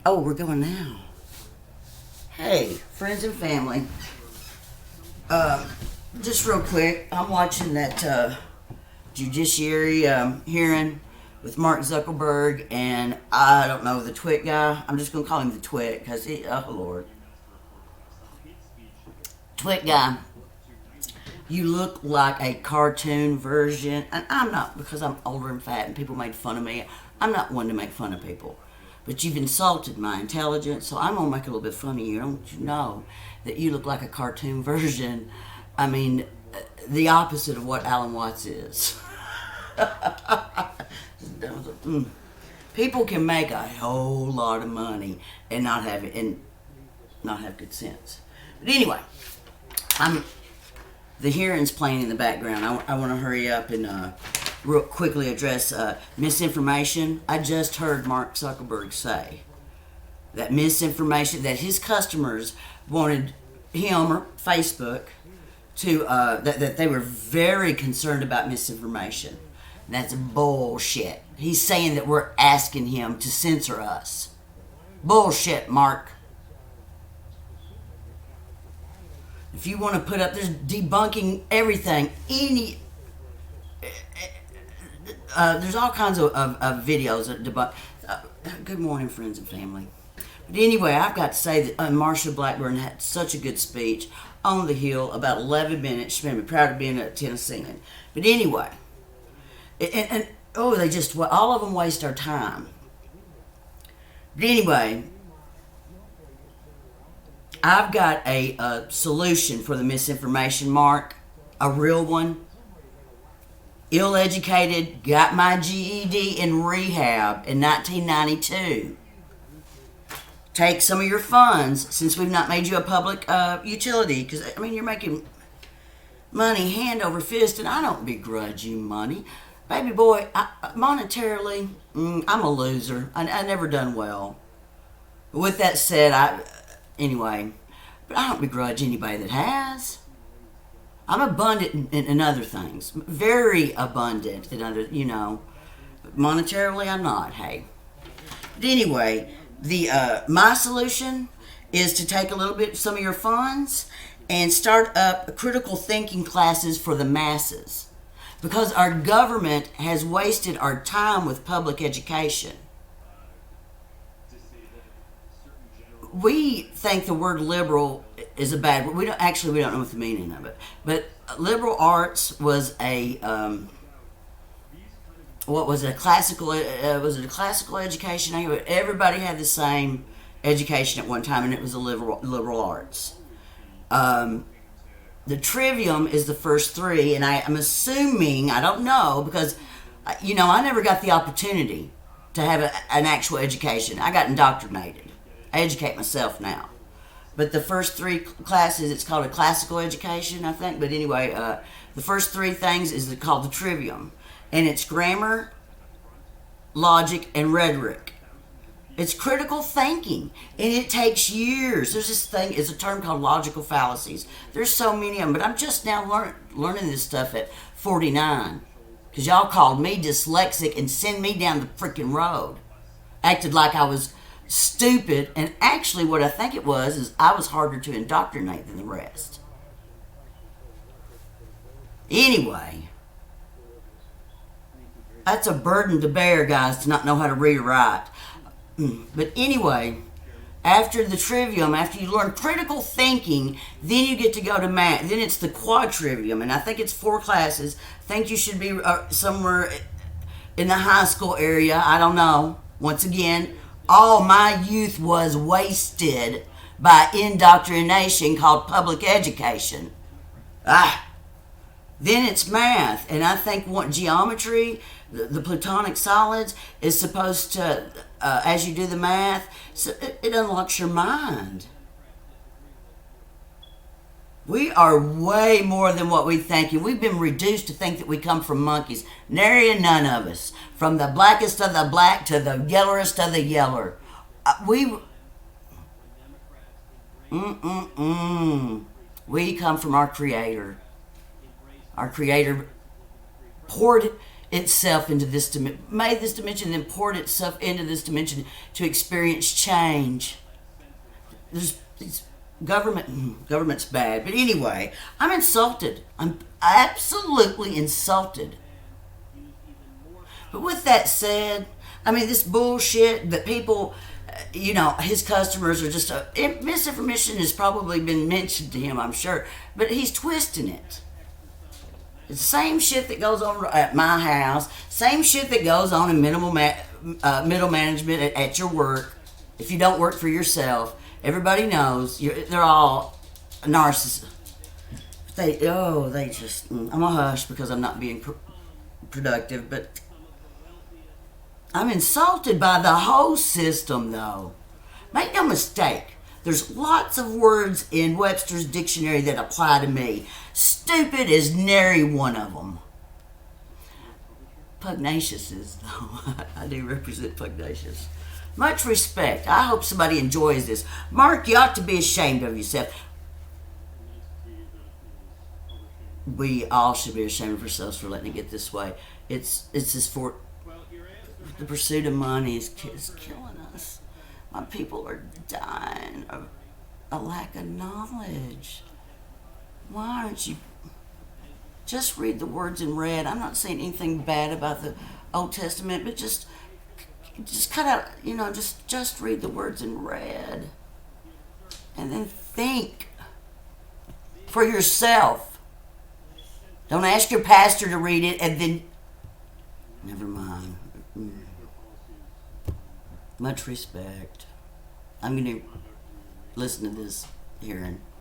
Oh, we're going now. Hey, friends and family. Uh, just real quick, I'm watching that judiciary hearing with Mark Zuckerberg and I don't know, the Twit guy. I'm just going to call him the Twit because oh Lord. Twit guy, you look like a cartoon version. And I'm not, because I'm older and fat and people made fun of me. I'm not one to make fun of people. But you've insulted my intelligence, so I'm going to make a little bit fun of you. Don't you know that you look like a cartoon version? I mean, the opposite of what Alan Watts is. People can make a whole lot of money and not have it, and not have good sense. But anyway, the hearing's playing in the background. I want to hurry up and real quickly address misinformation. I just heard Mark Zuckerberg say that misinformation, that his customers wanted him or Facebook to, that they were very concerned about misinformation. That's bullshit. He's saying that we're asking him to censor us. Bullshit, Mark. If you want to put up, there's debunking everything. There's all kinds of videos that debunk. Good morning, friends and family. But anyway, I've got to say that Marsha Blackburn had such a good speech on the Hill, about 11 minutes. She made me proud of being a Tennessean. But anyway, they just, all of them waste our time. But anyway, I've got a solution for the misinformation, Mark. A real one. Ill-educated, got my GED in rehab in 1992. Take some of your funds, since we've not made you a public utility, because, I mean, you're making money hand over fist, and I don't begrudge you money. Baby boy, monetarily, I'm a loser. I never done well. With that said, anyway, but I don't begrudge anybody that has. I'm abundant in other things. Very abundant in other, But monetarily, I'm not, hey. But anyway, my solution is to take some of your funds and start up critical thinking classes for the masses. Because our government has wasted our time with public education. We think the word liberal is a bad word. We don't know what the meaning of it. But liberal arts was what was it? Was it a classical education? Everybody had the same education at one time, and it was a liberal arts. The trivium is the first three, and I'm assuming, I don't know, because I never got the opportunity to have an actual education. I got indoctrinated. I educate myself now. But the first three classes, it's called a classical education, I think. But anyway, the first three things is called the trivium. And it's grammar, logic, and rhetoric. It's critical thinking. And it takes years. There's this thing, it's a term called logical fallacies. There's so many of them. But I'm just now learning this stuff at 49. Because y'all called me dyslexic and sent me down the freaking road. Acted like I was stupid, and actually what I think it was is I was harder to indoctrinate than the rest. Anyway, that's a burden to bear, guys, to not know how to read or write. But anyway, after the trivium, after you learn critical thinking, then you get to go to math. Then it's the quadrivium, and I think it's 4 classes. I think you should be somewhere in the high school area. I don't know. Once again, all my youth was wasted by indoctrination called public education. Then it's math, and I think geometry, the Platonic solids, is supposed to, as you do the math, so it unlocks your mind. We are way more than what we think, and we've been reduced to think that we come from monkeys. Nary a none of us. From the blackest of the black to the yellowest of the yeller. We come from our Creator. Our Creator poured itself into this dimension, made this dimension, and poured itself into this dimension to experience change. There's government's bad, but anyway, I'm insulted. I'm absolutely insulted. But with that said, I mean, this bullshit that people, his customers are just misinformation has probably been mentioned to him, I'm sure, but he's twisting it. It's the same shit that goes on at my house, same shit that goes on in middle management at your work. If you don't work for yourself, everybody knows they're all narcissists. They just, I'm a hush because I'm not being productive, but I'm insulted by the whole system, though. Make no mistake. There's lots of words in Webster's dictionary that apply to me. Stupid is nary one of them. Pugnacious is, though. I do represent pugnacious. Much respect. I hope somebody enjoys this. Mark, you ought to be ashamed of yourself. We all should be ashamed of ourselves for letting it get this way. It's just for the pursuit of money is killing us. My people are dying of a lack of knowledge. Why aren't you just read the words in red? I'm not saying anything bad about the Old Testament, but just cut out, just read the words in red. And then think for yourself. Don't ask your pastor to read it and then, never mind. Much respect. I'm going to listen to this hearing.